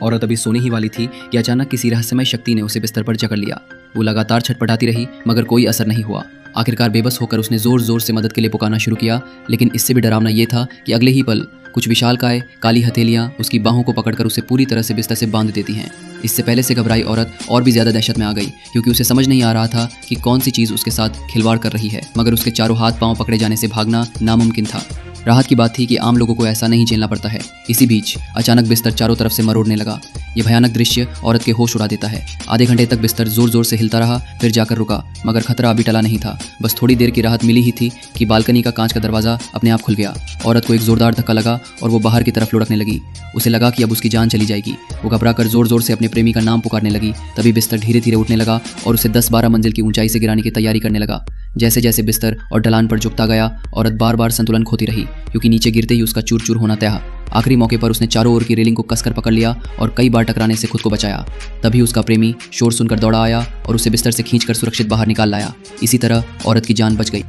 औरत अभी सोने ही वाली थी कि अचानक किसी रहस्यमय शक्ति ने उसे बिस्तर पर जकड़ लिया। वो लगातार छटपटाती रही मगर कोई असर नहीं हुआ। आखिरकार बेबस होकर उसने जोर जोर से मदद के लिए पुकारना शुरू किया, लेकिन इससे भी डरावना ये था कि अगले ही पल कुछ विशालकाय काली हथेलियां उसकी बाहों को पकड़कर उसे पूरी तरह से बिस्तर से बांध देती हैं। इससे पहले से घबराई औरत और भी ज्यादा दहशत में आ गई, क्योंकि उसे समझ नहीं आ रहा था कि कौन सी चीज उसके साथ खिलवाड़ कर रही है, मगर उसके चारों हाथ पांव पकड़े जाने से भागना नामुमकिन था। राहत की बात थी कि आम लोगों को ऐसा नहीं झेलना पड़ता है। इसी बीच अचानक बिस्तर चारों तरफ से मरोड़ने लगा। ये भयानक दृश्य औरत के होश उड़ा देता है। आधे घंटे तक बिस्तर जोर जोर से हिलता रहा, फिर जाकर रुका, मगर खतरा अभी टला नहीं था। बस थोड़ी देर की राहत मिली ही थी कि बालकनी का कांच का दरवाजा अपने आप खुल गया। औरत को एक जोरदार धक्का लगा और वो बाहर की तरफ लुढ़कने लगी। उसे लगा कि अब उसकी जान चली जाएगी। वो घबराकर जोर जोर से अपने प्रेमी का नाम पुकारने लगी। तभी बिस्तर धीरे धीरे उठने लगा और उसे 10-12 मंजिल की ऊंचाई से गिराने की तैयारी करने लगा। जैसे जैसे बिस्तर और ढलान पर झुकता गया, औरत बार बार संतुलन खोती रही, क्योंकि नीचे गिरते ही उसका चूर चूर होना तय। आखिरी मौके पर उसने चारों ओर की रेलिंग को कसकर पकड़ लिया और कई बार टकराने से खुद को बचाया। तभी उसका प्रेमी शोर सुनकर दौड़ा आया और उसे बिस्तर से खींचकर सुरक्षित बाहर निकाल लाया। इसी तरह औरत की जान बच गई।